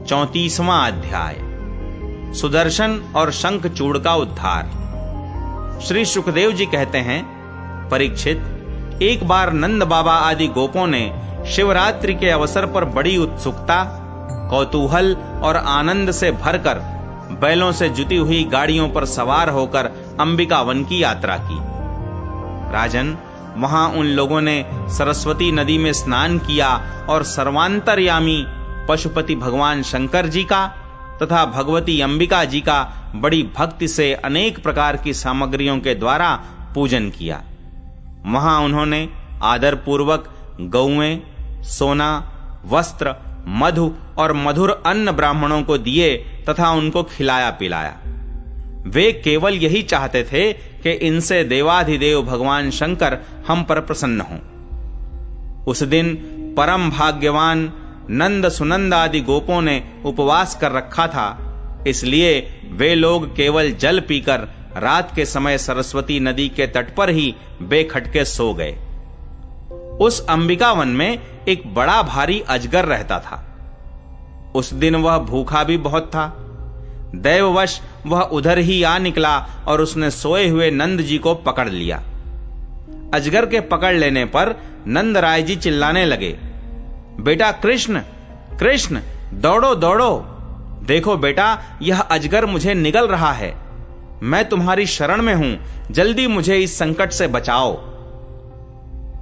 34वां अध्याय। सुदर्शन और शंखचूड़ का उद्धार। श्री सुखदेव जी कहते हैं, परीक्षित, एक बार नंद बाबा आदि गोपों ने शिवरात्रि के अवसर पर बड़ी उत्सुकता, कौतूहल और आनंद से भरकर बैलों से जुती हुई गाड़ियों पर सवार होकर अंबिका वन की यात्रा की। राजन, वहां उन लोगों ने सरस्वती नदी में स्नान किया और सर्वांतर्यामी पशुपति भगवान शंकर जी का तथा भगवती अंबिका जी का बड़ी भक्ति से अनेक प्रकार की सामग्रियों के द्वारा पूजन किया। वहां उन्होंने आदर पूर्वक गौएं, सोना, वस्त्र, मधु और मधुर अन्न ब्राह्मणों को दिए तथा उनको खिलाया पिलाया। वे केवल यही चाहते थे कि इनसे देवाधिदेव भगवान शंकर हम पर प्रसन्न हों। उस दिन परम भाग्यवान नंद सुनंद आदि गोपों ने उपवास कर रखा था, इसलिए वे लोग केवल जल पीकर रात के समय सरस्वती नदी के तट पर ही बेखटके सो गए। उस अंबिका वन में एक बड़ा भारी अजगर रहता था। उस दिन वह भूखा भी बहुत था। दैववश वह उधर ही आ निकला और उसने सोए हुए नंद जी को पकड़ लिया। अजगर के पकड़ लेने पर नंद राय जी चिल्लाने लगे, बेटा कृष्ण, कृष्ण, दौड़ो दौड़ो, देखो बेटा, यह अजगर मुझे निगल रहा है। मैं तुम्हारी शरण में हूं, जल्दी मुझे इस संकट से बचाओ।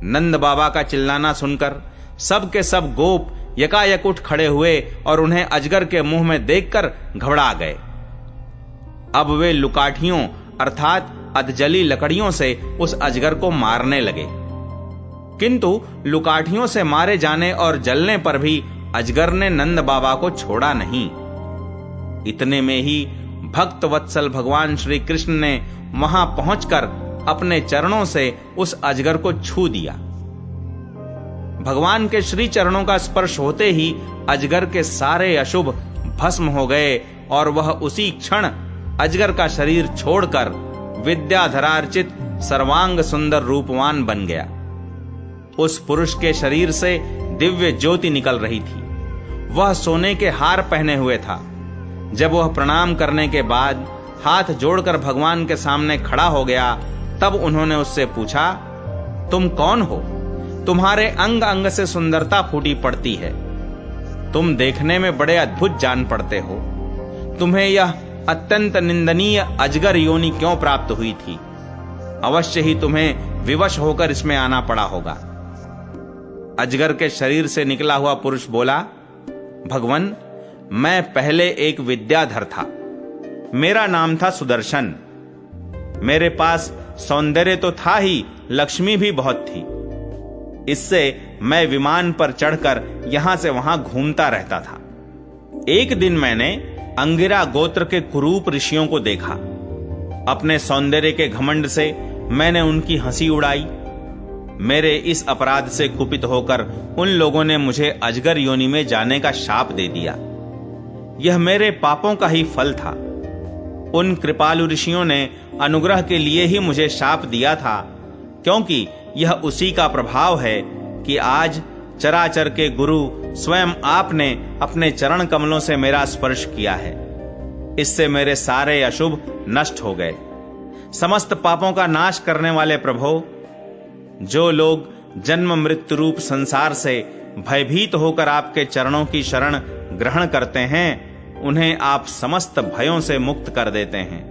नंद बाबा का चिल्लाना सुनकर सब के सब गोप यकायक उठ खड़े हुए और उन्हें अजगर के मुंह में देखकर घबरा गए। अब वे लुकाठियों अर्थात अधजली लकड़ियों से उस अजगर को मारने लगे, किंतु लुकाठियों से मारे जाने और जलने पर भी अजगर ने नंद बाबा को छोड़ा नहीं। इतने में ही भक्त वत्सल भगवान श्री कृष्ण ने वहां पहुंचकर अपने चरणों से उस अजगर को छू दिया। भगवान के श्री चरणों का स्पर्श होते ही अजगर के सारे अशुभ भस्म हो गए और वह उसी क्षण अजगर का शरीर छोड़कर विद्याधरार्चित सर्वांग सुंदर रूपवान बन गया। उस पुरुष के शरीर से दिव्य ज्योति निकल रही थी। वह सोने के हार पहने हुए था। जब वह प्रणाम करने के बाद हाथ जोड़कर भगवान के सामने खड़ा हो गया, तब उन्होंने उससे पूछा, तुम कौन हो? तुम्हारे अंग अंग से सुंदरता फूटी पड़ती है। तुम देखने में बड़े अद्भुत जान पड़ते हो। तुम्हें यह अत्यंत निंदनीय अजगर योनि क्यों प्राप्त हुई थी? अवश्य ही तुम्हें विवश होकर इसमें आना पड़ा होगा। अजगर के शरीर से निकला हुआ पुरुष बोला, भगवन, मैं पहले एक विद्याधर था। मेरा नाम था सुदर्शन। मेरे पास सौंदर्य तो था ही, लक्ष्मी भी बहुत थी। इससे मैं विमान पर चढ़कर यहां से वहां घूमता रहता था। एक दिन मैंने अंगिरा गोत्र के कुरूप ऋषियों को देखा। अपने सौंदर्य के घमंड से मैंने उनकी हंसी उड़ाई। मेरे इस अपराध से कुपित होकर उन लोगों ने मुझे अजगर योनि में जाने का शाप दे दिया। यह मेरे पापों का ही फल था। उन कृपालु ऋषियों ने अनुग्रह के लिए ही मुझे शाप दिया था, क्योंकि यह उसी का प्रभाव है कि आज चराचर के गुरु स्वयं आपने अपने चरण कमलों से मेरा स्पर्श किया है। इससे मेरे सारे अशुभ नष्ट हो गए। समस्त पापों का नाश करने वाले प्रभो, जो लोग जन्म मृत्यु रूप संसार से भयभीत होकर आपके चरणों की शरण ग्रहण करते हैं, उन्हें आप समस्त भयों से मुक्त कर देते हैं।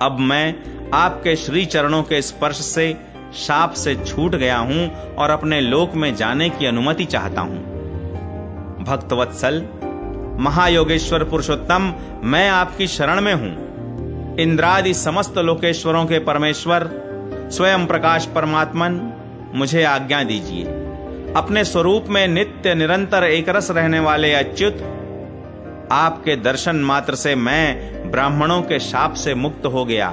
अब मैं आपके श्री चरणों के स्पर्श से शाप से छूट गया हूं और अपने लोक में जाने की अनुमति चाहता हूं। भक्तवत्सल, महायोगेश्वर पुरुषोत्तम, मैं आपकी शरण में हूं। इंद्रादि समस्त लोकेश्वरों के परमेश्वर, स्वयं प्रकाश परमात्मन, मुझे आज्ञा दीजिए। अपने स्वरूप में नित्य निरंतर एकरस रहने वाले अच्युत, आपके दर्शन मात्र से मैं ब्राह्मणों के शाप से मुक्त हो गया।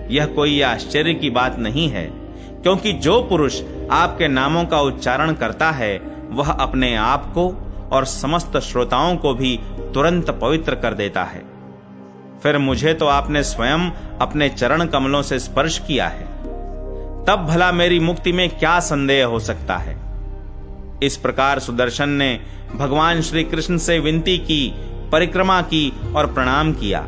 यह कोई आश्चर्य की बात नहीं है, क्योंकि जो पुरुष आपके नामों का उच्चारण करता है, वह अपने आप को और समस्त श्रोताओं को भी तुरंत पवित्र कर देता है। फिर मुझे तो आपने स्वयं अपने चरण कमलों से स्पर्श किया है, तब भला मेरी मुक्ति में क्या संदेह हो सकता है? इस प्रकार सुदर्शन ने भगवान श्री कृष्ण से विनती की, परिक्रमा की और प्रणाम किया।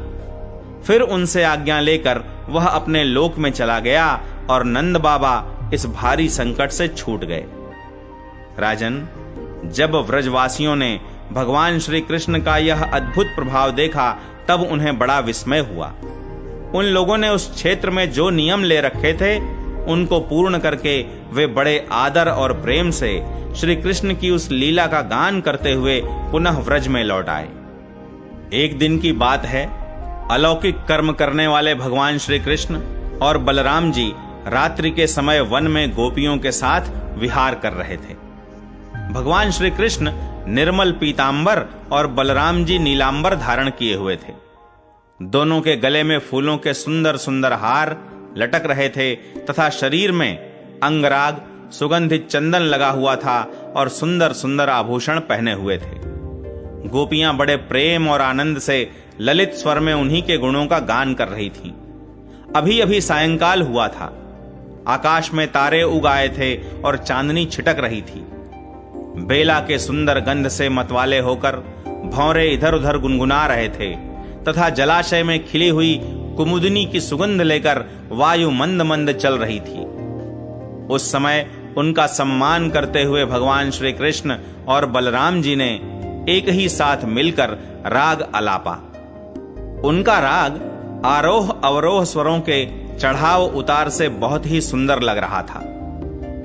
फिर उनसे आज्ञा लेकर वह अपने लोक में चला गया और नंद बाबा इस भारी संकट से छूट गए। राजन, जब व्रजवासियों ने भगवान श्री कृष्ण का यह अद्भुत प्रभाव देखा तब उन्हें बड़ा विस्मय हुआ। उन लोगों ने उस क्षेत्र में जो नियम ले रखे थे उनको पूर्ण करके वे बड़े आदर और प्रेम से श्री कृष्ण की उस लीला का गान करते हुए पुनः व्रज में लौट आए। एक दिन की बात है, अलौकिक कर्म करने वाले भगवान श्री कृष्ण और बलराम जी रात्रि के समय वन में गोपियों के साथ विहार कर रहे थे। भगवान श्री कृष्ण निर्मल पीतांबर और बलराम जी नीलांबर धारण किए हुए थे। दोनों के गले में फूलों के सुंदर सुंदर हार लटक रहे थे तथा शरीर में अंगराग सुगंधित चंदन लगा हुआ था और सुंदर सुंदर आभूषण पहने हुए थे। गोपियां बड़े प्रेम और आनंद से ललित स्वर में उन्हीं के गुणों का गान कर रही थीं। अभी अभी सायंकाल हुआ था। आकाश में तारे उग आए थे और चांदनी छिटक रही थी। बेला के सुंदर गंध से मतवाले होकर भौरे इधर उधर गुनगुना रहे थे तथा जलाशय में खिली हुई कुमुदनी की सुगंध लेकर वायु मंद मंद चल रही थी। उस समय उनका सम्मान करते हुए भगवान श्री कृष्ण और बलराम जी ने एक ही साथ मिलकर राग आलापा। उनका राग आरोह अवरोह स्वरों के चढ़ाव उतार से बहुत ही सुंदर लग रहा था।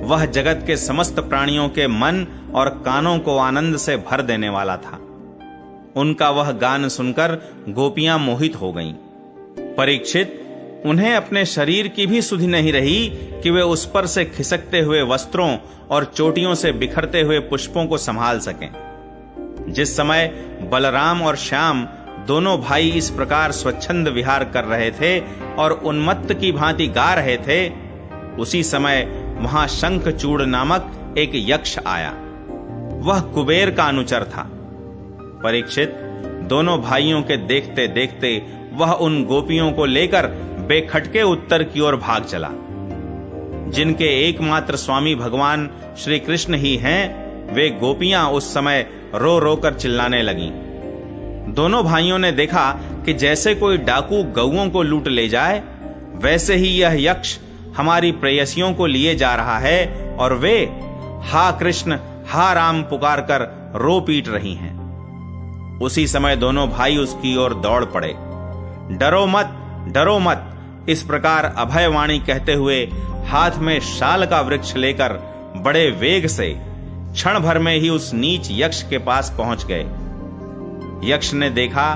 वह जगत के समस्त प्राणियों के मन और कानों को आनंद से भर देने वाला था। उनका वह गान सुनकर गोपियां मोहित हो गईं। परीक्षित, उन्हें अपने शरीर की भी सुधि नहीं रही कि वे उस पर से खिसकते हुए वस्त्रों और चोटियों से बिखरते हुए पुष्पों को संभाल सकें। जिस समय बलराम और श्याम दोनों भाई इस प्रकार स्वच्छंद विहार कर रहे थे और उन्मत्त की भांति गा रहे थे, उसी समय वहां शंखचूड़ नामक एक यक्ष आया। वह कुबेर का अनुचर था। परीक्षित, दोनों भाइयों के देखते देखते वह उन गोपियों को लेकर बेखटके उत्तर की ओर भाग चला। जिनके एकमात्र स्वामी भगवान श्री कृष्ण ही हैं, वे गोपियां उस समय रो रो कर चिल्लाने लगीं। दोनों भाइयों ने देखा कि जैसे कोई डाकू गौओं को लूट ले जाए, वैसे ही यह यक्ष हमारी प्रेयसियों को लिए जा रहा है और वे हा कृष्ण हा राम पुकार कर रो पीट रही हैं। उसी समय दोनों भाई उसकी ओर दौड़ पड़े। डरो मत, इस प्रकार अभयवाणी कहते हुए हाथ में शाल का वृक्ष लेकर बड़े वेग से क्षण भर में ही उस नीच यक्ष के पास पहुंच गए। यक्ष ने देखा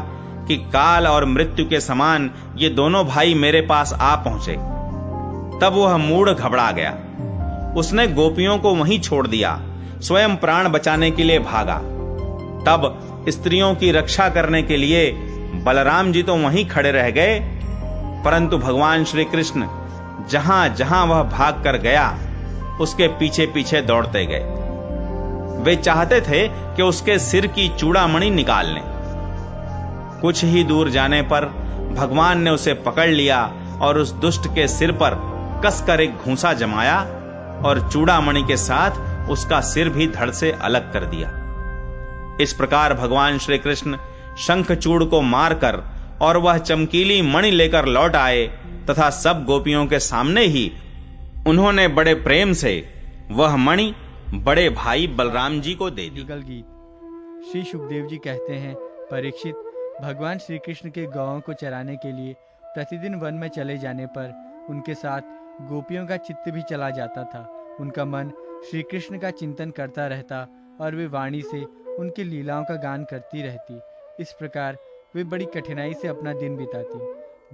कि काल और मृत्यु के समान ये दोनों भाई मेरे पास आ पहुंचे। तब वह मूढ़ घबरा गया। उसने गोपियों को वहीं छोड़ दिया, स्वयं प्राण बचाने के लिए भागा। तब स्त्रियों की रक्षा करने के लिए बलराम जी तो वहीं खड़े रह गए, परंतु भगवान श्री कृष्ण जहां जहां वह भाग कर गया उसके पीछे पीछे दौड़ते गए। वे चाहते थे कि उसके सिर की चूड़ामणि निकाल लें। कुछ ही दूर जाने पर भगवान ने उसे पकड़ लिया और उस दुष्ट के सिर पर कसकर एक घूंसा जमाया और चूड़ामणि के साथ उसका सिर भी धड़ से अलग कर दिया। इस प्रकार भगवान श्री कृष्ण शंखचूड़ को मारकर और वह चमकीली मणि लेकर लौट आए तथा सब गोपियों के सामने ही उन्होंने बड़े प्रेम से वह मणि बड़े भाई बलराम जी को दे दी। युगल गीत। श्री सुखदेव जी कहते हैं, परीक्षित, भगवान श्री कृष्ण के गौओं को चराने के लिए प्रतिदिन वन में चले जाने पर उनके साथ गोपियों का चित्त भी चला जाता था। उनका मन श्री कृष्ण का चिंतन करता रहता और वे वाणी से उनकी लीलाओं का गान करती रहती। इस प्रकार वे बड़ी कठिनाई से अपना दिन बिताती।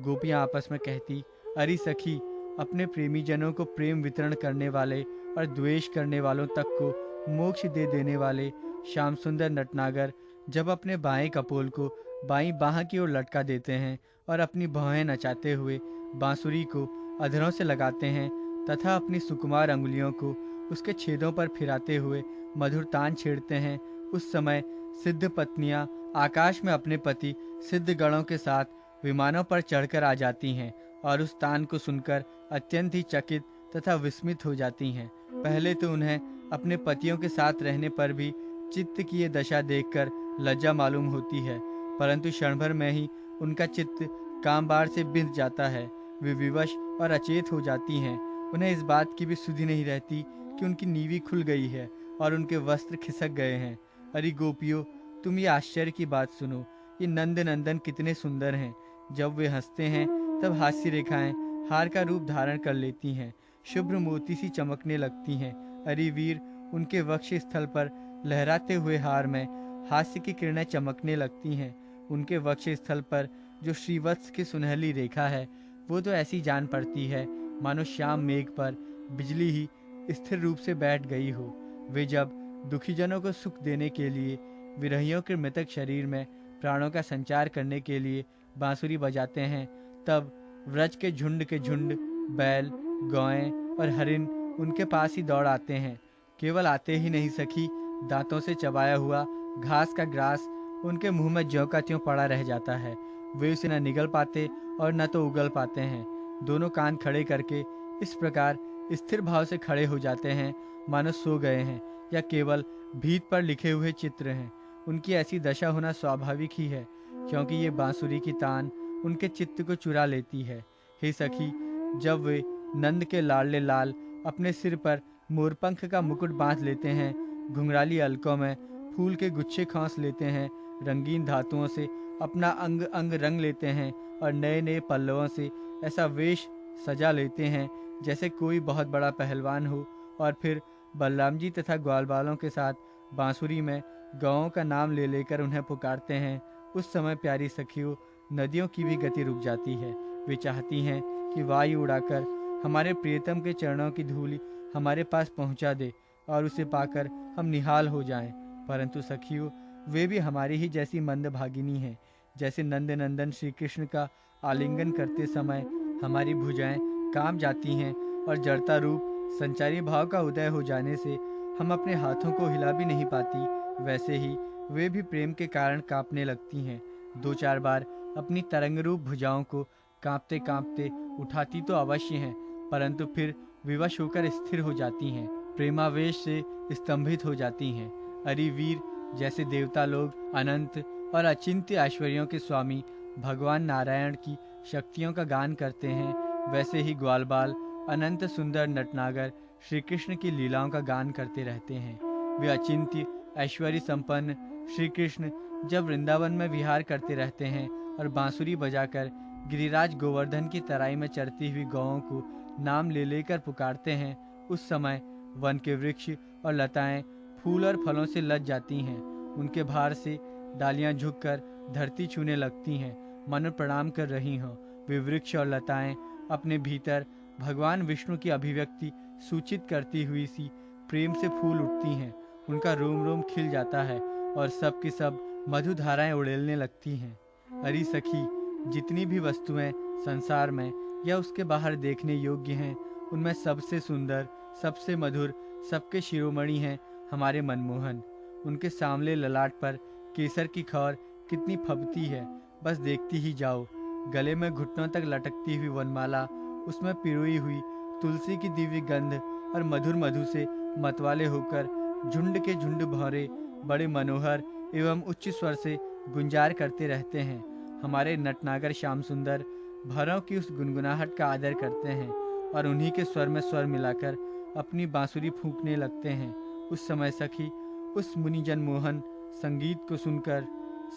गोपियां आपस में कहती, अरे सखी, अपने प्रेमी जनों को प्रेम वितरण करने वाले और द्वेष करने वालों तक को मोक्ष दे देने वाले श्याम सुंदर नटनागर जब अपने बाएं कपोल को बाईं बाह की ओर लटका देते हैं और अपनी भौहें नचाते हुए बांसुरी को अधरों से लगाते हैं तथा अपनी सुकुमार अंगुलियों को उसके छेदों पर फिराते हुए मधुर तान छेड़ते हैं, उस समय सिद्ध पत्नियां आकाश में अपने पति सिद्ध गणों के साथ विमानों पर चढ़कर आ जाती हैं और उस तान को सुनकर अत्यंत ही चकित तथा विस्मित हो जाती हैं। पहले तो उन्हें अपने पतियों के साथ रहने पर भी चित्त की ये दशा देखकर लज्जा मालूम होती है, परंतु क्षण भर में ही उनका चित्त कामबार से बिंध जाता है। वे विवश और अचेत हो जाती हैं। उन्हें इस बात की भी सुधि नहीं रहती कि उनकी नीवी खुल गई है और उनके वस्त्र खिसक गए हैं। अरे गोपियों, तुम ये आश्चर्य की बात सुनो। ये नंद नंदन कितने सुंदर हैं। जब वे हंसते हैं तब हास्य रेखाएं हार का रूप धारण कर लेती हैं, शुभ्र मोती सी चमकने लगती हैं। अरे वीर, उनके वक्ष स्थल पर लहराते हुए हार में हास्य की किरणें चमकने लगती हैं। उनके वक्ष स्थल पर जो श्रीवत्स की सुनहली रेखा है, वो तो ऐसी जान पड़ती है मानो श्याम मेघ पर बिजली ही स्थिर रूप से बैठ गई हो। वे जब दुखीजनों को सुख देने के लिए, विरहियों के मृतक शरीर में प्राणों का संचार करने के लिए बांसुरी बजाते हैं, तब व्रज के झुंड बैल, गौएं और हरिन उनके पास ही दौड़ आते हैं। केवल आते ही नहीं सखी, दांतों से चबाया हुआ घास का ग्रास उनके मुंह में ज्यों का त्यों पड़ा रह जाता है। वे उसे न निगल पाते और न तो उगल पाते हैं। दोनों कान खड़े करके इस प्रकार स्थिर भाव से खड़े हो जाते हैं मानो सो गए हैं या केवल भीत पर लिखे हुए चित्र हैं। उनकी ऐसी दशा होना स्वाभाविक ही है, क्योंकि ये बांसुरी की तान उनके चित्त को चुरा लेती है। हे सखी, जब वे नंद के लाडले लाल अपने सिर पर मोरपंख का मुकुट बांध लेते हैं, घुंघराली अलकों में फूल के गुच्छे खांस लेते हैं, रंगीन धातुओं से अपना अंग अंग रंग लेते हैं और नए नए पल्लवों से ऐसा वेश सजा लेते हैं जैसे कोई बहुत बड़ा पहलवान हो, और फिर बलराम जी तथा ग्वालबालों के साथ बांसुरी में गौओं का नाम ले लेकर उन्हें पुकारते हैं, उस समय प्यारी सखियों, नदियों की भी गति रुक जाती है। वे चाहती हैं कि वायु उड़ाकर हमारे प्रियतम के चरणों की धूलि हमारे पास पहुंचा दे और उसे पाकर हम निहाल हो जाएं, परंतु सखियों, वे भी हमारी ही जैसी मंदभागिनी हैं। जैसे नंद नंदन श्री कृष्ण का आलिंगन करते समय हमारी भुजाएं काम जाती हैं और जड़ता रूप संचारी भाव का उदय हो जाने से हम अपने हाथों को हिला भी नहीं पाती, वैसे ही वे भी प्रेम के कारण कांपने लगती हैं। 2-4 बार अपनी तरंग रूप भुजाओं को कांपते कांपते उठाती तो अवश्य हैं, परंतु फिर विवश होकर स्थिर हो जाती हैं, प्रेमावेश से स्तंभित हो जाती हैं। अरे वीर, जैसे देवता लोग अनंत और अचिंत्य ऐश्वर्यों के स्वामी भगवान नारायण की शक्तियों का गान करते हैं, वैसे ही ग्वालबाल अनंत सुंदर नटनागर श्री कृष्ण की लीलाओं का गान करते रहते हैं। वे अचिंत्य ऐश्वर्य संपन्न श्री कृष्ण जब वृंदावन में विहार करते रहते हैं और बांसुरी बजाकर गिरिराज गोवर्धन की तराई में चरती हुई गौओं को नाम ले लेकर पुकारते हैं, उस समय वन के वृक्ष और लताएं फूल और फलों से लद जाती हैं। उनके भार से डालियां झुककर धरती छूने लगती हैं, मानो प्रणाम कर रही हों। वे वृक्ष और लताएं अपने भीतर भगवान विष्णु की अभिव्यक्ति सूचित करती हुई सी प्रेम से फूल उठती हैं। उनका रोम रोम खिल जाता है और सब की सब मधुधाराएं उड़ेलने लगती हैं। अरे सखी, जितनी भी वस्तुएं संसार में या उसके बाहर देखने योग्य हैं, उनमें सबसे सुंदर, सबसे मधुर, सबके शिरोमणि हैं हमारे मनमोहन। उनके सामले ललाट पर केसर की खौर कितनी फबती है, बस देखती ही जाओ। गले में घुटनों तक लटकती हुई वनमाला, उसमें पिरोई हुई तुलसी की दिव्य गंध और मधुर मधु से मतवाले होकर झुंड के झुंड भौरे बड़े मनोहर एवं उच्च स्वर से गुंजार करते रहते हैं। हमारे नटनागर श्याम सुंदर भौरों की उस गुनगुनाहट का आदर करते हैं और उन्हीं के स्वर में स्वर मिलाकर अपनी बांसुरी फूंकने लगते हैं। उस समय सखी, उस मुनिजन मोहन संगीत को सुनकर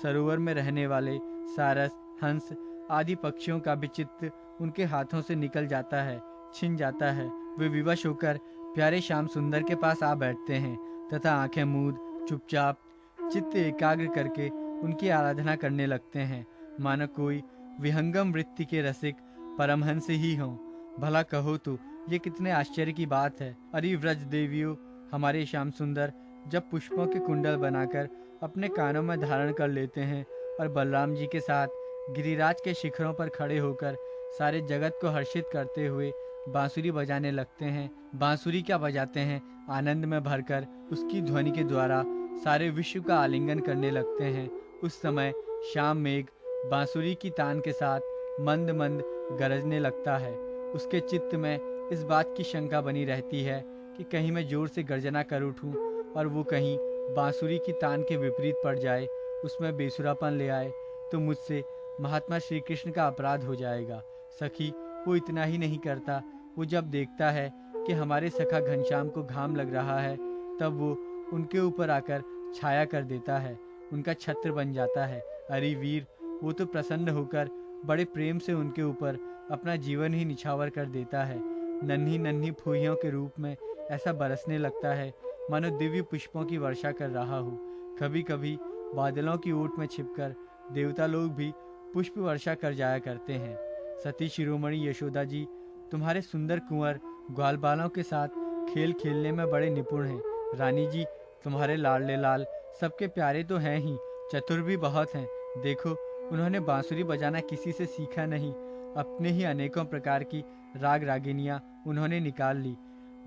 सरोवर में रहने वाले सारस, हंस आदि पक्षियों का भी चित्त उनके हाथों से निकल जाता है, छिन जाता है। वे विवश होकर प्यारे श्याम सुंदर के पास आ बैठते हैं तथा आंखें मूंद चुपचाप चित्त एकाग्र करके उनकी आराधना करने लगते हैं, मानो कोई विहंगम वृत्ति के रसिक परमहंस ही हों। भला कहो तो ये कितने आश्चर्य की बात है। अरे व्रज देवियों, हमारे श्याम सुंदर जब पुष्पों के कुंडल बनाकर अपने कानों में धारण कर लेते हैं और बलराम जी के साथ गिरिराज के शिखरों पर खड़े होकर सारे जगत को हर्षित करते हुए बांसुरी बजाने लगते हैं। बांसुरी क्या बजाते हैं, आनंद में भरकर उसकी ध्वनि के द्वारा सारे विश्व का आलिंगन करने लगते हैं। उस समय श्याम मेघ बांसुरी की तान के साथ मंद मंद गरजने लगता है। उसके चित्त में इस बात की शंका बनी रहती है कि कहीं मैं जोर से गर्जना कर उठूं और वो कहीं बांसुरी की तान के विपरीत पड़ जाए, उसमें बेसुरापन ले आए, तो मुझसे महात्मा श्री कृष्ण का अपराध हो जाएगा। सखी, वो इतना ही नहीं करता, वो जब देखता है कि हमारे सखा घनश्याम को घाम लग रहा है, तब वो उनके ऊपर आकर छाया कर देता है, उनका छत्र बन जाता है। अरे वीर, वो तो प्रसन्न होकर बड़े प्रेम से उनके ऊपर अपना जीवन ही निछावर कर देता है। नन्ही नन्ही फूहियों के रूप में ऐसा बरसने लगता है मानो दिव्य पुष्पों की वर्षा कर रहा हो। कभी कभी बादलों की ओट में छिपकर देवता लोग भी पुष्प वर्षा कर जाया करते हैं। सती शिरोमणि यशोदा जी तुम्हारे सुंदर कुंवर ग्वाल बालों के साथ खेल खेलने में बड़े निपुण हैं। रानी जी, तुम्हारे लाडले लाल सबके प्यारे तो हैं ही, चतुर भी बहुत हैं। देखो, उन्होंने बांसुरी बजाना किसी से सीखा नहीं, अपने ही अनेकों प्रकार की राग रागिनियां उन्होंने निकाल ली।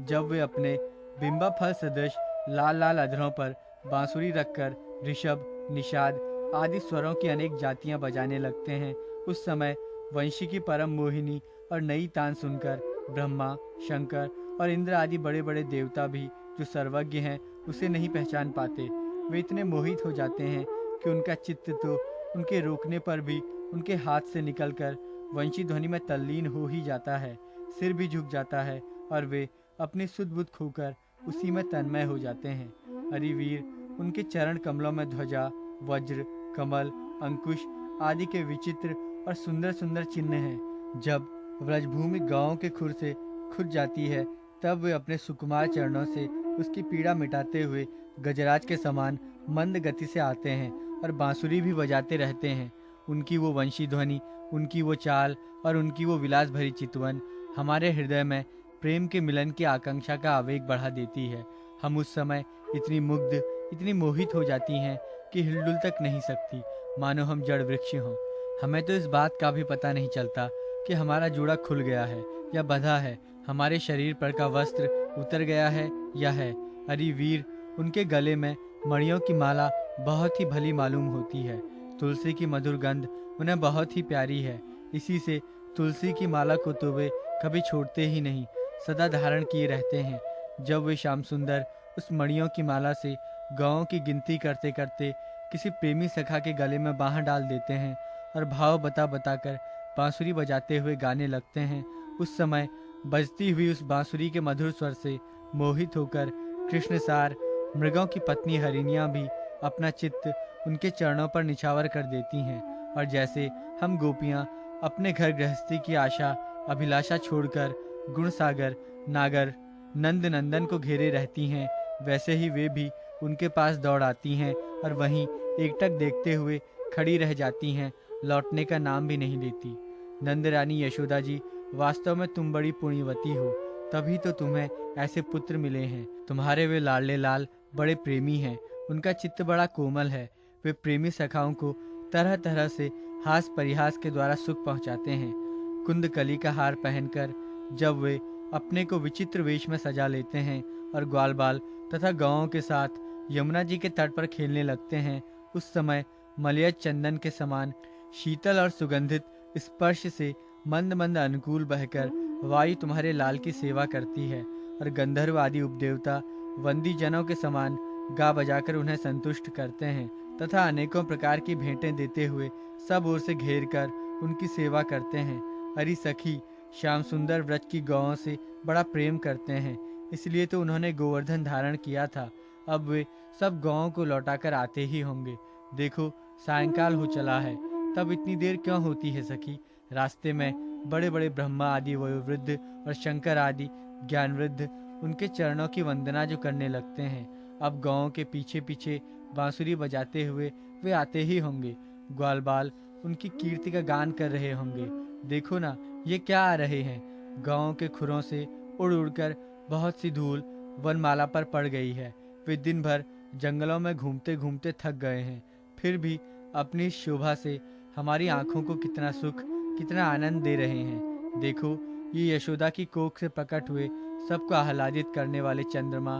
जब वे अपने बिंबा फल सदृश लाल लाल अधरों पर बांसुरी रखकर ऋषभ, निषाद आदि स्वरों की अनेक जातियां बजाने लगते हैं, उस समय वंशी की परम मोहिनी और नई तान सुनकर ब्रह्मा, शंकर और इंद्र आदि बड़े बड़े देवता भी जो सर्वज्ञ हैं उसे नहीं पहचान पाते। वे इतने मोहित हो जाते हैं कि उनका चित्त तो उनके रोकने पर भी उनके हाथ से निकलकर वंशी ध्वनि में तल्लीन हो ही जाता है, सिर भी झुक जाता है और वे अपनी सुध बुध खोकर उसी में तन्मय हो जाते हैं। अरे वीर, उनके चरण कमलों में ध्वजा, वज्र, कमल, अंकुश आदि के विचित्र और सुंदर सुंदर चिन्ह हैं। जब व्रजभूमि गांवों के खुर से खुद जाती है, तब वे अपने सुकुमार चरणों से उसकी पीड़ा मिटाते हुए गजराज के समान मंद गति से आते हैं और बांसुरी भी बजाते रहते हैं। उनकी वो वंशी ध्वनि, उनकी वो चाल और उनकी वो विलास भरी चितवन हमारे हृदय में प्रेम के मिलन की आकांक्षा का आवेग बढ़ा देती है। हम उस समय इतनी मुग्ध, इतनी मोहित हो जाती हैं कि हिलडुल तक नहीं सकती, मानो हम जड़ वृक्ष हों। हमें तो इस बात का भी पता नहीं चलता कि हमारा जूड़ा खुल गया है या बंधा है, हमारे शरीर पर का वस्त्र उतर गया है या है। अरे वीर, उनके गले में मणियों की माला बहुत ही भली मालूम होती है। तुलसी की मधुर गंध उन्हें बहुत ही प्यारी है, इसी से तुलसी की माला को तो वे कभी छोड़ते ही नहीं, सदा धारण किए रहते हैं। जब वे श्याम सुंदर उस मणियों की माला से गाँव की गिनती करते करते किसी प्रेमी सखा के गले में बाँह डाल देते हैं और भाव बता बताकर बांसुरी बजाते हुए गाने लगते हैं, उस समय बजती हुई उस बांसुरी के मधुर स्वर से मोहित होकर कृष्णसार मृगों की पत्नी हरिणियां भी अपना चित्त उनके चरणों पर निछावर कर देती हैं। और जैसे हम गोपियां अपने घर गृहस्थी की आशा अभिलाषा छोड़कर गुणसागर नागर नंद नंदन को घेरे रहती हैं, वैसे ही वे भी उनके पास दौड़ आती हैं और वहीं एकटक देखते हुए खड़ी रह जाती हैं, लौटने का नाम भी नहीं लेती। नंद रानी यशोदा जी, वास्तव में तुम बड़ी पुण्यवती हो, तभी तो तुम्हें ऐसे पुत्र मिले हैं। तुम्हारे वे लाडले लाल बड़े प्रेमी हैं, उनका चित्त बड़ा कोमल है। वे प्रेमी सखाओं को तरह तरह से हास परिहास के द्वारा सुख पहुंचाते हैं। कुंदकली का हार पहनकर जब वे अपने को विचित्र वेश में सजा लेते हैं और ग्वाल बाल तथा गाँवों के साथ यमुना जी के तट पर खेलने लगते हैं, उस समय मलयज चंदन के समान शीतल और सुगंधित स्पर्श से मंद मंद अनुकूल बहकर वायु तुम्हारे लाल की सेवा करती है और गंधर्व आदि उपदेवता वंदी जनों के समान गा बजाकर उन्हें संतुष्ट करते हैं तथा अनेकों प्रकार की भेंटें देते हुए सब ओर से घेर कर उनकी सेवा करते हैं। अरे सखी, श्याम सुंदर व्रज की गौओं से बड़ा प्रेम करते हैं, इसलिए तो उन्होंने गोवर्धन धारण किया था। अब वे सब गौओं को लौटाकर आते ही होंगे। देखो, सायंकाल हो चला है, तब इतनी देर क्यों होती है सखी? रास्ते में बड़े बड़े ब्रह्मा आदि वयोवृद्ध और शंकर आदि ज्ञान वृद्ध उनके चरणों की वंदना जो करने लगते हैं। अब गाँव के पीछे पीछे बांसुरी बजाते हुए वे आते ही होंगे। ग्वाल बाल उनकी कीर्ति का गान कर रहे होंगे। देखो ना, ये क्या आ रहे हैं? गाँव के खुरों से उड़ उड़कर बहुत सी धूल वनमाला पर पड़ गई है। वे दिन भर जंगलों में घूमते घूमते थक गए हैं, फिर भी अपनी शोभा से हमारी आंखों को कितना सुख, कितना आनंद दे रहे हैं। देखो, ये यशोदा की कोख से प्रकट हुए सबको आह्लादित करने वाले चंद्रमा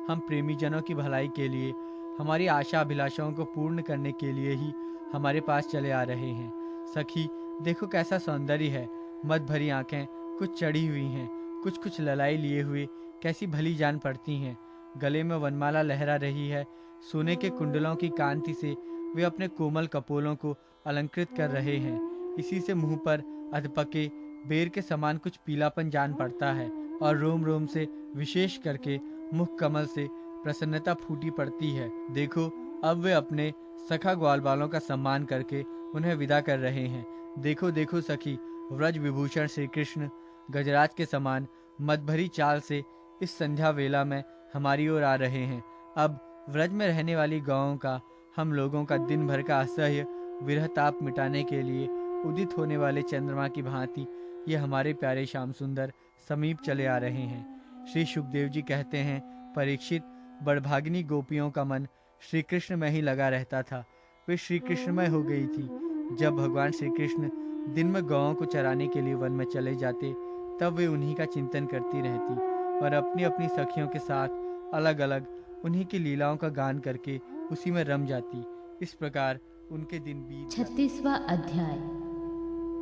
हम प्रेमी जनों की भलाई के लिए, हमारी आशा अभिलाषाओं को पूर्ण करने के लिए ही हमारे पास चले आ रहे हैं। सखी, देखो कैसा सौंदर्य है। मद भरी आंखें कुछ चढ़ी हुई हैं, कुछ कुछ ललाई लिए हुए कैसी भली जान पड़ती हैं। गले में वनमाला लहरा रही है। सोने के कुंडलों की कांति से वे अपने कोमल कपोलों को अलंकृत कर रहे हैं। इसी से मुंह पर अधपके बेर के समान कुछ पीलापन जान पड़ता है और रोम रोम से, विशेष करके मुख कमल से प्रसन्नता फूटी पड़ती है। देखो, अब वे अपने सखा ग्वालबालों का सम्मान करके उन्हें विदा कर रहे हैं। देखो देखो सखी, व्रज विभूषण श्री कृष्ण गजराज के समान मदभरी चाल से इस संध्या वेला में हमारी ओर आ रहे हैं। अब व्रज में रहने वाली गौओं का, हम लोगों का दिन भर का असह्य विरह ताप मिटाने के लिए उदित होने वाले चंद्रमा की भांति ये हमारे प्यारे श्याम सुंदर समीप चले आ रहे हैं। श्री सुखदेव जी कहते हैं, परीक्षित, बड़भागिनी गोपियों का मन श्री कृष्ण में ही लगा रहता था। वे श्री कृष्णमय हो गई थी। जब भगवान श्री कृष्ण दिन में गौओं को चराने के लिए वन में चले जाते, तब वे उन्हीं का चिंतन करती रहती और अपनी अपनी सखियों के साथ अलग अलग उन्हीं की लीलाओं का गान करके उसी में रम जाती। इस प्रकार उनके दिन बीत 36वां अध्याय।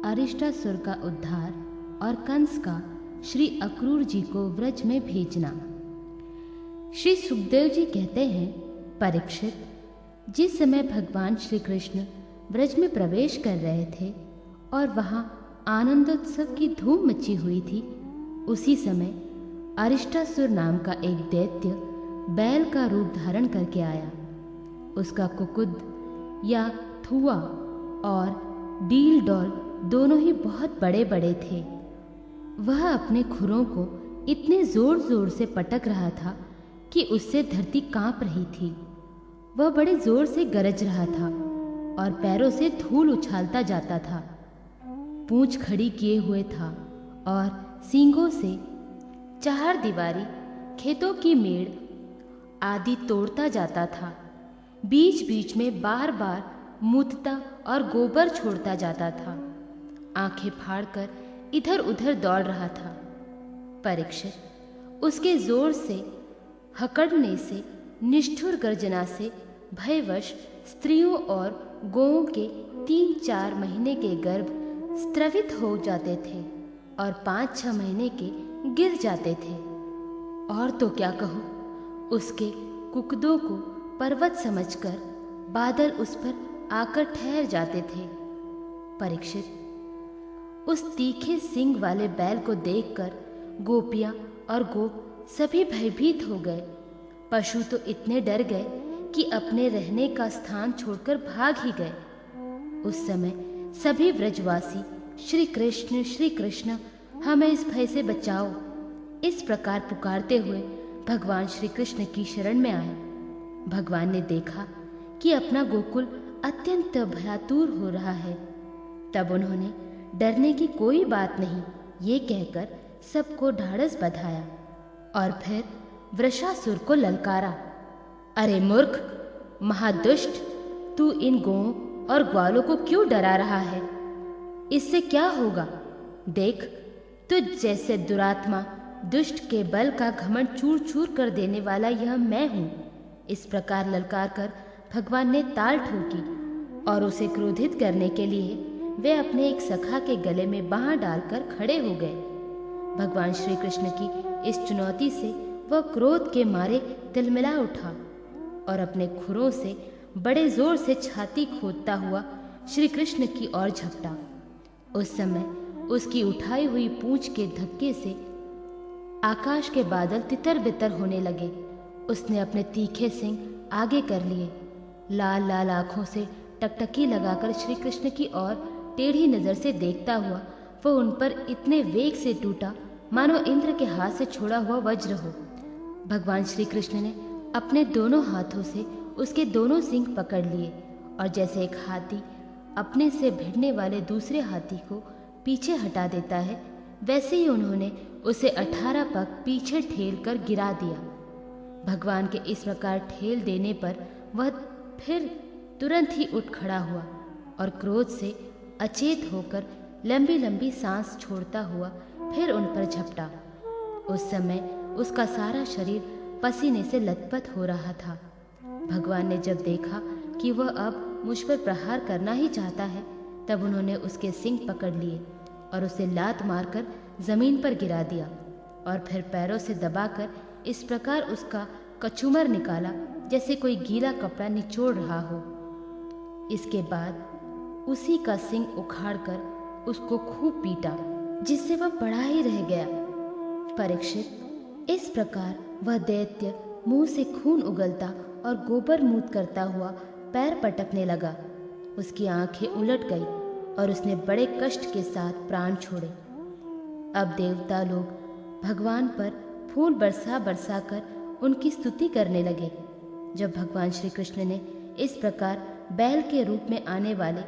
अरिष्टासुर का उद्धार और कंस का श्री अक्रूर जी को व्रज में भेजना। श्री सुखदेव जी कहते हैं, परीक्षित, जिस समय भगवान श्री कृष्ण व्रज में प्रवेश कर रहे थे और वहां आनंदोत्सव की धूम मची हुई थी, उसी समय अरिष्टासुर नाम का एक दैत्य बैल का रूप धारण करके आया। उसका कुकुद या थुआ और डील डॉल दोनों ही बहुत बड़े बड़े थे। वह अपने खुरों को इतने जोर जोर से पटक रहा था कि उससे धरती कांप रही थी। वह बड़े जोर से गरज रहा था और पैरों से धूल उछालता जाता था। पूंछ खड़ी किए हुए था और सींगों से चार दीवारी, खेतों की मेड़ आदि तोड़ता जाता था। बीच बीच में बार बार मूतता और गोबर छोड़ता जाता था। आंखें फाड़कर इधर उधर दौड़ रहा था। परीक्षित, उसके जोर से हकड़ने से, निष्ठुर गर्जना से भयवश स्त्रियों और गौओं के 3-4 महीने के गर्भ स्त्रवित हो जाते थे और 5-6 महीने के गिर जाते थे। और तो क्या कहूँ, उसके कुकदों को पर्वत समझकर बादल उस पर आकर ठहर जाते थे। परीक्षित, उस तीखे सींग वाले बैल को देखकर गोपियां और गोप सभी भयभीत हो गए। पशु तो इतने डर गए कि अपने रहने का स्थान छोड़कर भाग ही गए। उस समय सभी व्रजवासी श्री कृष्ण हमें इस भय से बचाओ, इस प्रकार पुकारते हुए भगवान श्री कृष्ण की शरण में आए। भगवान ने देखा कि अपना गोकुल अत्यंत भयातुर हो रहा है। तब उन्होंने डरने की कोई बात नहीं ये कहकर सबको ढाढ़स बंधाया और फिर वृषासुर को ललकारा। अरे मूर्ख, महादुष्ट, तू इन गौओं और ग्वालों को क्यों डरा रहा है? इससे क्या होगा? देख, तुझ जैसे दुरात्मा दुष्ट के बल का घमंड चूर चूर कर देने वाला यह मैं हूँ। इस प्रकार ललकार कर भगवान ने ताल ठोकी और उसे क्रोधित करने के लिए वे अपने एक सखा के गले में बाँह डालकर खड़े हो गए। भगवान श्री कृष्ण की इस चुनौती से वह क्रोध के मारे तिलमिला उठा और अपने खुरों से बड़े जोर से छाती खोदता हुआ श्री कृष्ण की ओर झपटा। उस समय उसकी उठाई हुई पूंछ के धक्के से आकाश के बादल तितर बितर होने लगे। उसने अपने तीखे सिंग आगे कर लिए। लाल लाल आंखों से टकटकी लगाकर श्री कृष्ण की ओर टेढ़ी नजर से देखता हुआ वह उन पर इतने वेग से टूटा मानो इंद्र के हाथ से छोड़ा हुआ वज्र हो। भगवान श्री कृष्ण ने अपने दोनों हाथों से उसके दोनों सींग पकड़ लिए और जैसे एक हाथी अपने से भिड़ने वाले दूसरे हाथी को पीछे हटा देता है, वैसे ही उन्होंने उसे 18 पग पीछे ठेल कर गिरा दिया। भगवान के इस प्रकार ठेल देने पर वह फिर तुरंत ही उठ खड़ा हुआ और क्रोध से अचेत होकर लंबी लंबी सांस छोड़ता हुआ फिर उन पर झपटा। उस समय उसका सारा शरीर पसीने से लथपथ हो रहा था। भगवान ने जब देखा कि वह अब मुझ पर प्रहार करना ही चाहता है, तब उन्होंने उसके सींग पकड़ लिए और उसे लात मारकर जमीन पर गिरा दिया। और फिर पैरों से दबाकर इस प्रकार उसका कचूमर निकाला जैसे कोई गीला कपड़ा निचोड़ रहा हो। इसके बाद उसी का सिंग उखाड़कर उसको खूब पीटा, जिससे वह पड़ा ही रह गया। परीक्षित, इस प्रकार वह दैत्य मुंह से खून उगलता और गोबर मूत करता हुआ पैर पटकने लगा। उसकी आंखें उलट गई और उसने बड़े कष्ट के साथ प्राण छोड़े। अब देवता लोग भगवान पर फूल बरसा बरसा कर उनकी स्तुति करने लगे। जब भगवान श्री कृष्ण ने इस प्रकार बैल के रूप में आने वाले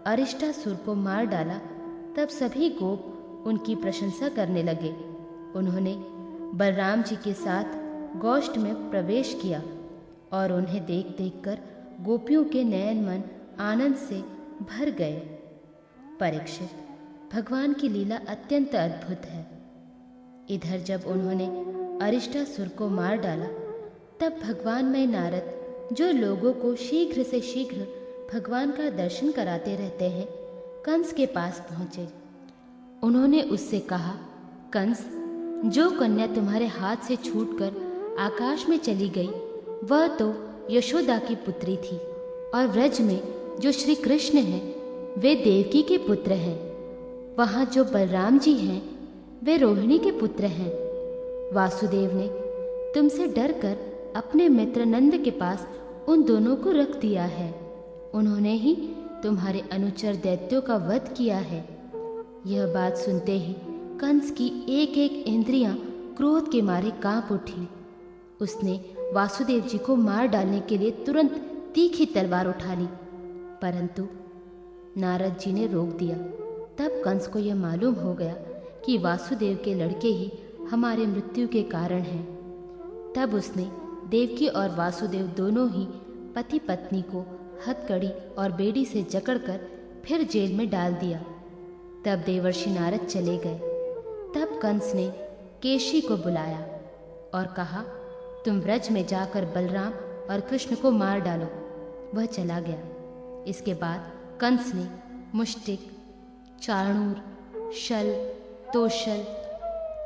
अरिष्टासुर को मार डाला, तब सभी गोप उनकी प्रशंसा करने लगे। उन्होंने बलराम जी के साथ गोष्ठ में प्रवेश किया और उन्हें देख देखकर गोपियों के नयन मन आनंद से भर गए। परीक्षित, भगवान की लीला अत्यंत अद्भुत है। इधर जब उन्होंने अरिष्टासुर को मार डाला, तब भगवानमय नारद, जो लोगों को शीघ्र से शीघ्र भगवान का दर्शन कराते रहते हैं, कंस के पास पहुंचे। उन्होंने उससे कहा, कंस, जो कन्या तुम्हारे हाथ से छूटकर आकाश में चली गई, वह तो यशोदा की पुत्री थी, और व्रज में जो श्री कृष्ण हैं, वे देवकी के पुत्र हैं। वहाँ जो बलराम जी हैं, वे रोहिणी के पुत्र हैं। वासुदेव ने तुमसे डरकर अपने मित्र नंद के पास उन दोनों को रख दिया है। उन्होंने ही तुम्हारे अनुचर दैत्यों का वध किया है। यह बात सुनते ही कंस की एक एक इंद्रियां क्रोध के मारे कांप उठी। उसने वासुदेव जी को मार डालने के लिए तुरंत तीखी तलवार उठा ली, परंतु नारद जी ने रोक दिया। तब कंस को यह मालूम हो गया कि वासुदेव के लड़के ही हमारे मृत्यु के कारण हैं। तब उसने देवकी और वासुदेव दोनों ही पति पत्नी को हथकड़ी और बेड़ी से जकड़कर फिर जेल में डाल दिया। तब देवर्षि नारद चले गए। तब कंस ने केशी को बुलाया और कहा, तुम व्रज में जाकर बलराम और कृष्ण को मार डालो। वह चला गया। इसके बाद कंस ने मुष्टिक, चाणूर, शल, तोशल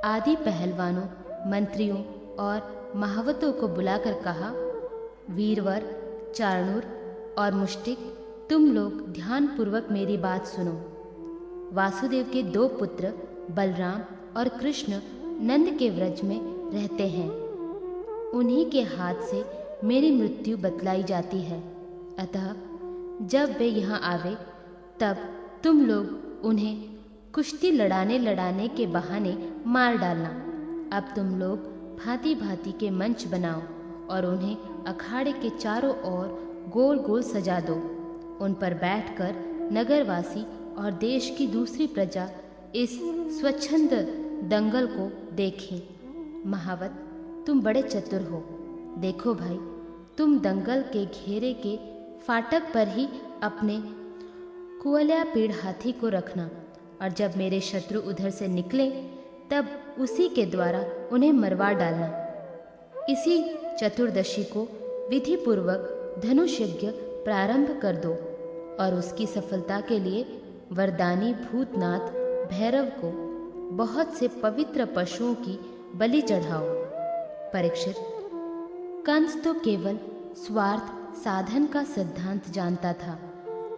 आदि पहलवानों, मंत्रियों और महावतों को बुलाकर कहा, वीरवर, चाणूर और मुष्टिक, तुम लोग ध्यानपूर्वक मेरी बात सुनो। वासुदेव के 2 पुत्र बलराम और कृष्ण नंद के व्रज में रहते हैं। उन्हीं के हाथ से मेरी मृत्यु बतलाई जाती है। अतः जब वे यहाँ आवे, तब तुम लोग उन्हें कुश्ती लड़ाने के बहाने मार डालना। अब तुम लोग भांति भांति के मंच बनाओ और उन्हें अखाड़े के चारों ओर गोल गोल सजा दो। उन पर बैठकर नगरवासी और देश की दूसरी प्रजा इस स्वच्छंद दंगल को देखें। महावत, तुम बड़े चतुर हो। देखो भाई, तुम दंगल के घेरे के फाटक पर ही अपने कुवल्या पीड़ हाथी को रखना, और जब मेरे शत्रु उधर से निकले, तब उसी के द्वारा उन्हें मरवा डालना। इसी चतुर्दशी को विधि पूर्वक धनुष यज्ञ प्रारंभ कर दो और उसकी सफलता के लिए वरदानी भूतनाथ भैरव को बहुत से पवित्र पशुओं की बलि चढ़ाओ। परीक्षित, कंस तो केवल स्वार्थ साधन का सिद्धांत जानता था,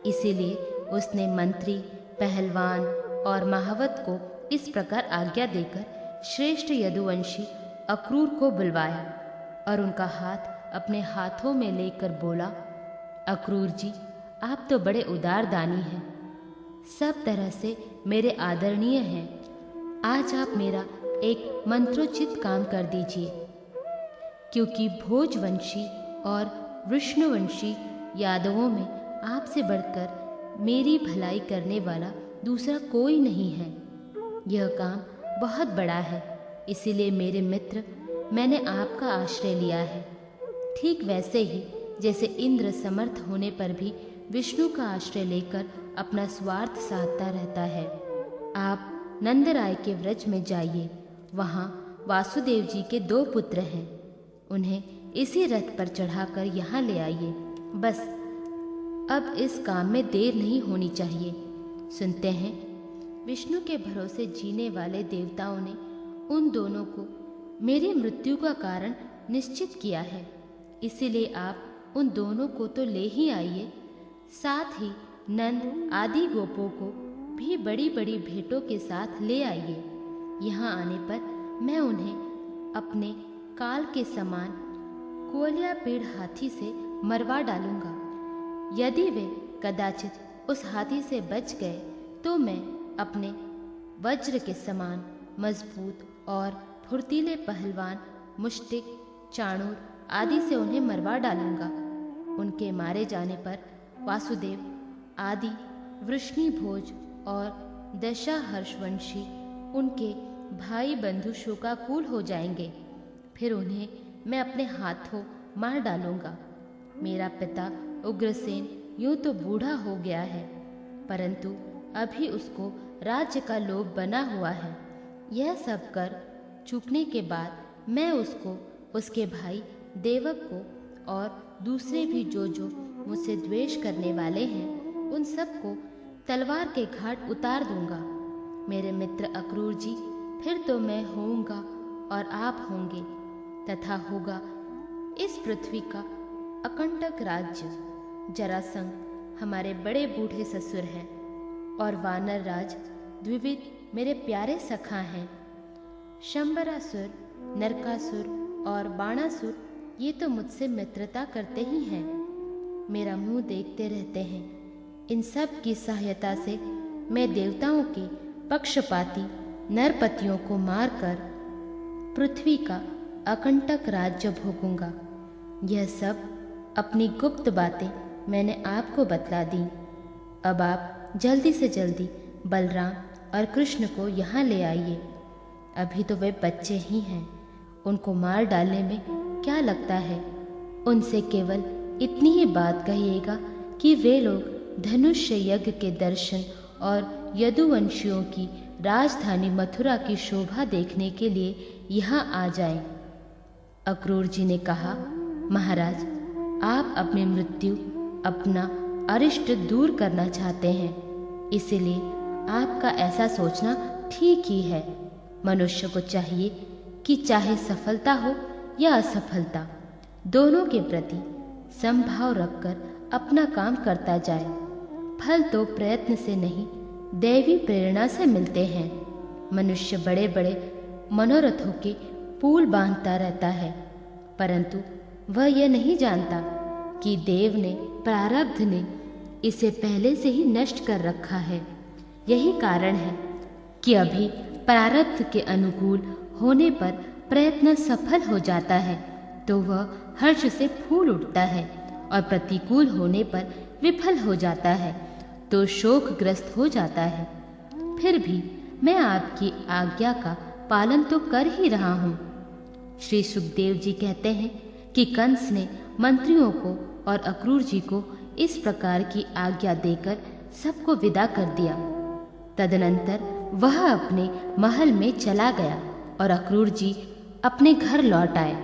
इसीलिए उसने मंत्री, पहलवान और महावत को इस प्रकार आज्ञा देकर श्रेष्ठ यदुवंशी अक्रूर को बुलवाया और उनका हाथ अपने हाथों में लेकर बोला, अक्रूर जी, आप तो बड़े उदार दानी हैं, सब तरह से मेरे आदरणीय हैं। आज आप मेरा एक मंत्रोचित काम कर दीजिए, क्योंकि भोजवंशी और विष्णुवंशी यादवों में आपसे बढ़कर मेरी भलाई करने वाला दूसरा कोई नहीं है। यह काम बहुत बड़ा है, इसीलिए मेरे मित्र, मैंने आपका आश्रय लिया है। ठीक वैसे ही जैसे इंद्र समर्थ होने पर भी विष्णु का आश्रय लेकर अपना स्वार्थ साधता रहता है। आप नंदराय के व्रज में जाइए। वहाँ वासुदेव जी के 2 पुत्र हैं। उन्हें इसी रथ पर चढ़ाकर यहाँ ले आइए। बस अब इस काम में देर नहीं होनी चाहिए। सुनते हैं, विष्णु के भरोसे जीने वाले देवताओं ने उन दोनों को मेरी मृत्यु का कारण निश्चित किया है, इसीलिए आप उन दोनों को तो ले ही आइए, साथ ही नंद आदि गोपों को भी बड़ी बड़ी भेंटों के साथ ले आइए। यहाँ आने पर मैं उन्हें अपने काल के समान कोलिया पेड़ हाथी से मरवा डालूंगा। यदि वे कदाचित उस हाथी से बच गए तो मैं अपने वज्र के समान मजबूत और फुर्तीले पहलवान मुष्टिक, चाणूर आदि से उन्हें मरवा डालूंगा। उनके मारे जाने पर वासुदेव आदि वृष्णिभोज और दशाहर्षवंशी उनके भाई बंधु शोकाकुल हो जाएंगे। फिर उन्हें मैं अपने हाथों मार डालूंगा। मेरा पिता उग्रसेन यूं तो बूढ़ा हो गया है, परंतु अभी उसको राज्य का लोभ बना हुआ है। यह सब कर चूकने के बाद मैं उसको, उसके भाई देवक को और दूसरे भी जो मुझसे द्वेष करने वाले हैं, उन सबको तलवार के घाट उतार दूंगा। मेरे मित्र अक्रूर जी, फिर तो मैं होऊंगा और आप होंगे, तथा होगा इस पृथ्वी का अकंटक राज्य। जरासंध हमारे बड़े बूढ़े ससुर हैं और वानर राज द्विविद मेरे प्यारे सखा हैं। शंबरासुर, नरकासुर और बाणासुर ये तो मुझसे मित्रता करते ही हैं, मेरा मुंह देखते रहते हैं। इन सब की सहायता से मैं देवताओं के पक्षपाती नरपतियों को मारकर पृथ्वी का अकंटक राज्य भोगूंगा। यह सब अपनी गुप्त बातें मैंने आपको बतला दी। अब आप जल्दी से जल्दी बलराम और कृष्ण को यहाँ ले आइए। अभी तो वे बच्चे ही हैं, उनको मार डालने में क्या लगता है। उनसे केवल इतनी ही बात कहिएगा कि वे लोग धनुष्य यज्ञ के दर्शन और यदुवंशियों की राजधानी मथुरा की शोभा देखने के लिए यहाँ आ जाएं। अक्रूर जी ने कहा, महाराज, आप अपनी मृत्यु, अपना अरिष्ट दूर करना चाहते हैं, इसीलिए आपका ऐसा सोचना ठीक ही है। मनुष्य को चाहिए कि चाहे सफलता हो या असफलता, दोनों के प्रति समभाव रखकर अपना काम करता जाए। फल तो प्रयत्न से नहीं, दैवी प्रेरणा से मिलते हैं। मनुष्य बड़े बड़े मनोरथों के पुल बांधता रहता है, परंतु वह यह नहीं जानता कि देव ने, प्रारब्ध ने इसे पहले से ही नष्ट कर रखा है। यही कारण है कि अभी प्रारब्ध के अनुकूल होने पर प्रयत्न सफल हो जाता है तो वह हर्ष से फूल उठता है, और प्रतिकूल होने पर विफल हो जाता है तो शोकग्रस्त हो जाता है। फिर भी मैं आपकी आज्ञा का पालन तो कर ही रहा हूँ। श्री सुखदेव जी कहते हैं कि कंस ने मंत्रियों को और अक्रूर जी को इस प्रकार की आज्ञा देकर सबको विदा कर दिया। तदनंतर वह अपने महल में चला गया और अक्रूर जी अपने घर लौट आए।